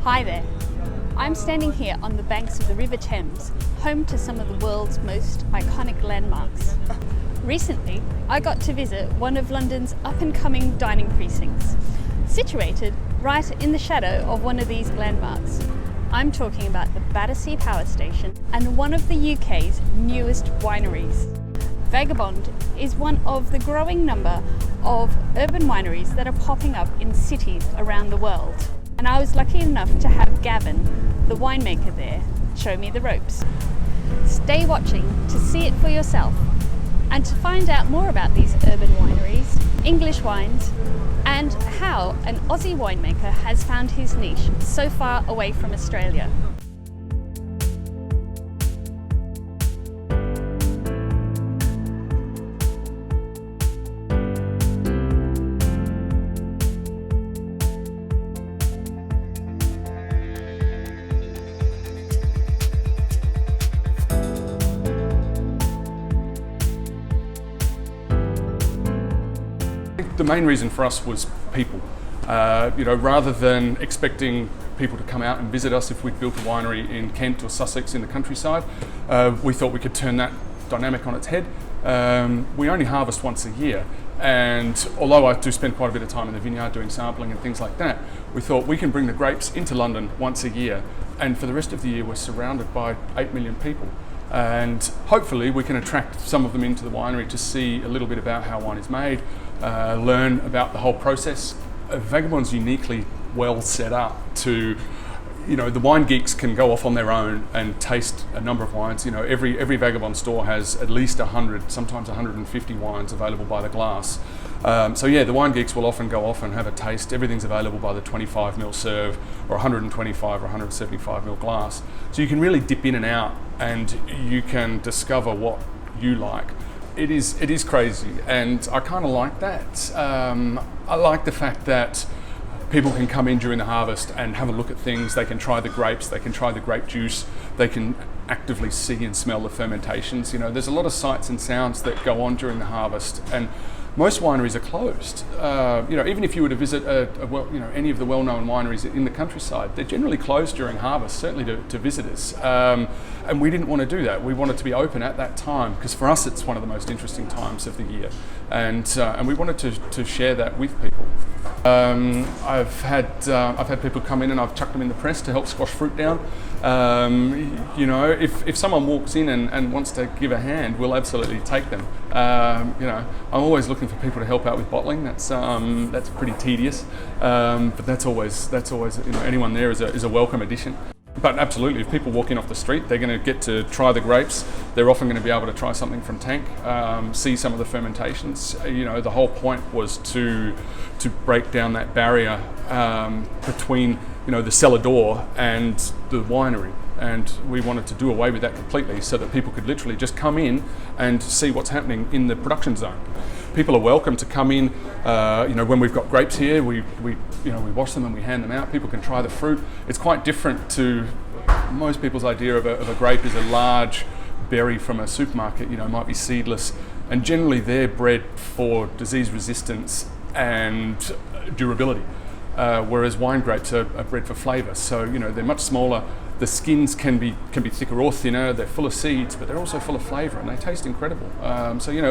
Hi there. I'm standing here on the banks of the River Thames, home to some of the world's most iconic landmarks. Recently, I got to visit one of London's up-and-coming dining precincts, situated right in the shadow of one of these landmarks. I'm talking about the Battersea Power Station and one of the UK's newest wineries. Vagabond is one of the growing number of urban wineries that are popping up in cities around the world. And I was lucky enough to have Gavin, the winemaker there, show me the ropes. Stay watching to see it for yourself and to find out more about these urban wineries, English wines, and how an Aussie winemaker has found his niche so far away from Australia. The main reason for us was people. Rather than expecting people to come out and visit us if we'd built a winery in Kent or Sussex in the countryside, we thought we could turn that dynamic on its head. We only harvest once a year, and although I do spend quite a bit of time in the vineyard doing sampling and things like that, we thought we can bring the grapes into London once a year, and for the rest of the year we're surrounded by 8 million people. And hopefully we can attract some of them into the winery to see a little bit about how wine is made, learn about the whole process. Vagabond's uniquely well set up to, the wine geeks can go off on their own and taste a number of wines. Every Vagabond store has at least 100, sometimes 150 wines available by the glass. The wine geeks will often go off and have a taste. Everything's available by the 25ml serve or 125 or 175ml glass. So you can really dip in and out and you can discover what you like. It is crazy, and I kind of like that. I like the fact that people can come in during the harvest and have a look at things. They can try the grapes, they can try the grape juice, they can actively see and smell the fermentations. There's a lot of sights and sounds that go on during the harvest, and most wineries are closed. Even if you were to visit any of the well-known wineries in the countryside, they're generally closed during harvest, certainly to visitors. And we didn't want to do that. We wanted to be open at that time because for us it's one of the most interesting times of the year, and we wanted to share that with people. I've had people come in and I've chucked them in the press to help squash fruit down. If someone walks in and wants to give a hand, we'll absolutely take them. I'm always looking for people to help out with bottling. That's pretty tedious, but that's always anyone there is a welcome addition. But absolutely, if people walk in off the street, they're going to get to try the grapes. They're often going to be able to try something from tank, see some of the fermentations. The whole point was to break down that barrier between the cellar door and the winery. And we wanted to do away with that completely so that people could literally just come in and see what's happening in the production zone. People are welcome to come in. When we've got grapes here, we wash them and we hand them out. People can try the fruit. It's quite different to most people's idea of a grape is a large berry from a supermarket. Might be seedless, and generally they're bred for disease resistance and durability. Whereas wine grapes are bred for flavour. So they're much smaller. The skins can be thicker or thinner. They're full of seeds, but they're also full of flavour, and they taste incredible.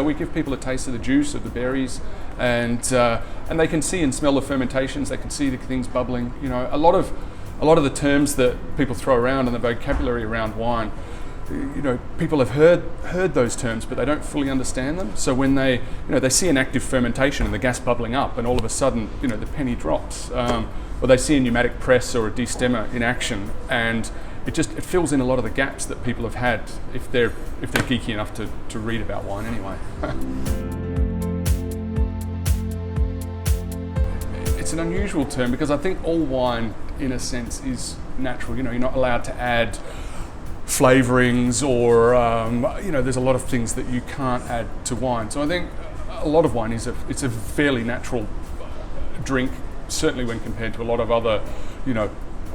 We give people a taste of the juice of the berries, and they can see and smell the fermentations. They can see the things bubbling. A lot of the terms that people throw around and the vocabulary around wine, people have heard those terms, but they don't fully understand them. So when they see an active fermentation and the gas bubbling up, and all of a sudden, the penny drops. Or they see a pneumatic press or a destemmer in action, and it fills in a lot of the gaps that people have had if they're geeky enough to read about wine anyway. It's an unusual term because I think all wine, in a sense, is natural. You're not allowed to add flavourings or there's a lot of things that you can't add to wine. So I think a lot of wine it's a fairly natural drink. Certainly when compared to a lot of other,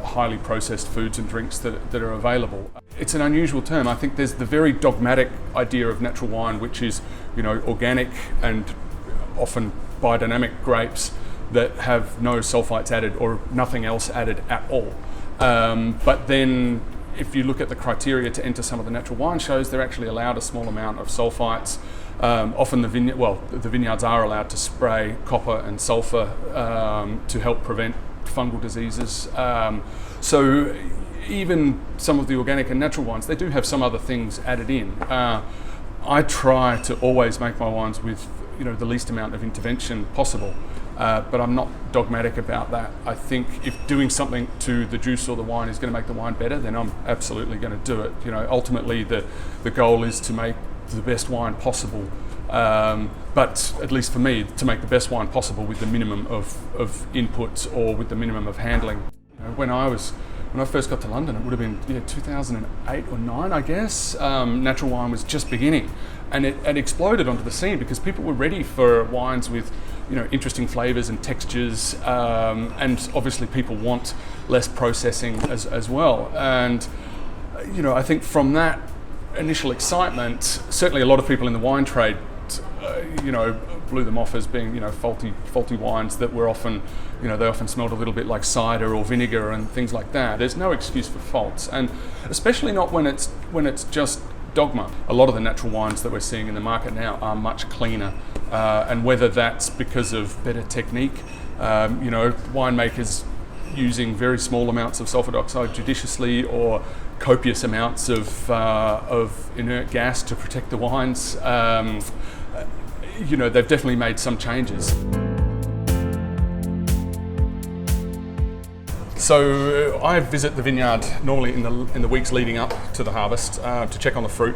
highly processed foods and drinks that are available. It's an unusual term. I think there's the very dogmatic idea of natural wine, which is, organic and often biodynamic grapes that have no sulfites added or nothing else added at all. But then if you look at the criteria to enter some of the natural wine shows, they're actually allowed a small amount of sulfites. Often the vineyards are allowed to spray copper and sulfur to help prevent fungal diseases. So even some of the organic and natural wines, they do have some other things added in. I try to always make my wines with the least amount of intervention possible, but I'm not dogmatic about that. I think if doing something to the juice or the wine is going to make the wine better, then I'm absolutely going to do it. Ultimately the goal is to make the best wine possible, but at least for me, to make the best wine possible with the minimum of inputs or with the minimum of handling. When I first got to London, it would have been 2008 or 9, I guess. Natural wine was just beginning, and it exploded onto the scene because people were ready for wines with interesting flavours and textures, and obviously people want less processing as well. And I think from that initial excitement, certainly a lot of people in the wine trade blew them off as being faulty wines that were often they often smelled a little bit like cider or vinegar and things like that. There's no excuse for faults, and especially not when it's just dogma. A lot of the natural wines that we're seeing in the market now are much cleaner, and whether that's because of better technique, winemakers using very small amounts of sulfur dioxide judiciously, or copious amounts of inert gas to protect the wines. They've definitely made some changes. So I visit the vineyard normally in the weeks leading up to the harvest to check on the fruit,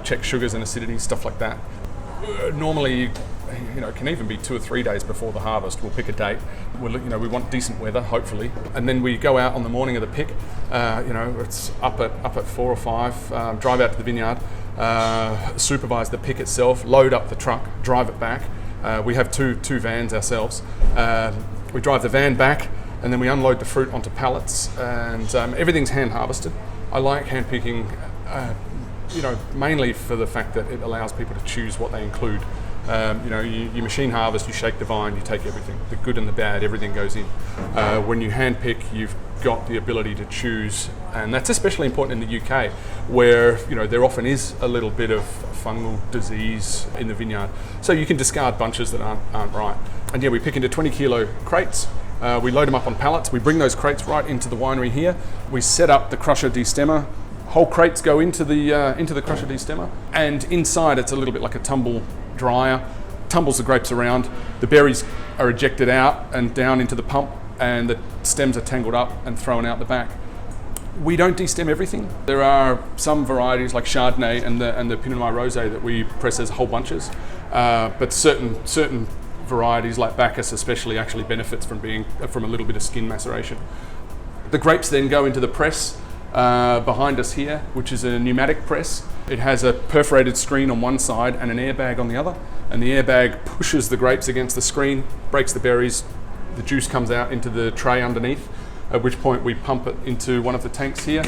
check sugars and acidity, stuff like that. Normally, it can even be 2 or 3 days before the harvest. We'll pick a date. We want decent weather, hopefully, and then we go out on the morning of the pick. It's up at 4 or 5. Drive out to the vineyard, supervise the pick itself, load up the truck, drive it back. We have two vans ourselves. We drive the van back, and then we unload the fruit onto pallets, and everything's hand harvested. I like hand picking, mainly for the fact that it allows people to choose what they include. You machine harvest, you shake the vine, you take everything, the good and the bad, everything goes in. When you hand pick, you've got the ability to choose, and that's especially important in the UK, where there often is a little bit of fungal disease in the vineyard. So you can discard bunches that aren't right. And we pick into 20 kilo crates. We load them up on pallets. We bring those crates right into the winery here. We set up the crusher destemmer. Whole crates go into the crusher destemmer, and inside it's a little bit like a tumble dryer. Tumbles the grapes around. The berries are ejected out and down into the pump, and the stems are tangled up and thrown out the back. We don't destem everything. There are some varieties like Chardonnay and the Pinot Noir Rosé that we press as whole bunches, but certain varieties like Bacchus especially actually benefits from a little bit of skin maceration. The grapes then go into the press behind us here, which is a pneumatic press. It has a perforated screen on one side and an airbag on the other, and the airbag pushes the grapes against the screen, breaks the berries, the juice comes out into the tray underneath, at which point we pump it into one of the tanks here.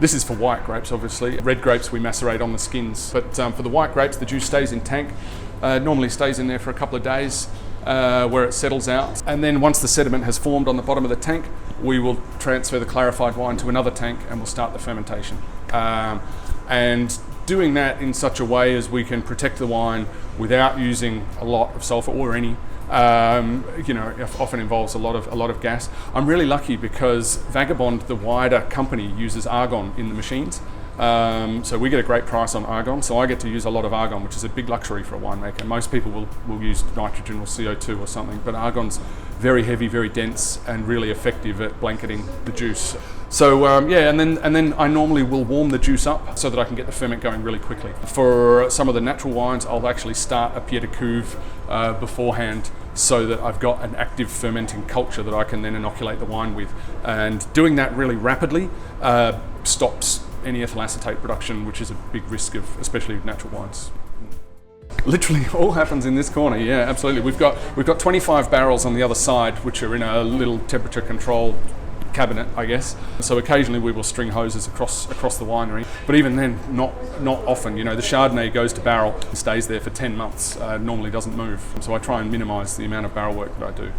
This is for white grapes, obviously. Red grapes we macerate on the skins, but for the white grapes the juice stays in tank, normally stays in there for a couple of days, where it settles out, and then once the sediment has formed on the bottom of the tank, we will transfer the clarified wine to another tank and we'll start the fermentation. And doing that in such a way as we can protect the wine without using a lot of sulfur or any, often involves a lot of gas. I'm really lucky because Vagabond, the wider company, uses argon in the machines. So we get a great price on argon, so I get to use a lot of argon, which is a big luxury for a winemaker. Most people will use nitrogen or CO2 or something, but argon's very heavy, very dense, and really effective at blanketing the juice. So and then I normally will warm the juice up so that I can get the ferment going really quickly. For some of the natural wines, I'll actually start a pied de cuve beforehand, so that I've got an active fermenting culture that I can then inoculate the wine with. And doing that really rapidly stops any ethyl acetate production, which is a big risk of especially natural wines. Literally all happens in this corner, yeah, absolutely. We've got 25 barrels on the other side, which are in a little temperature controlled cabinet, I guess. So occasionally we will string hoses across the winery, but even then, not often. The Chardonnay goes to barrel and stays there for 10 months, normally doesn't move. So I try and minimise the amount of barrel work that I do.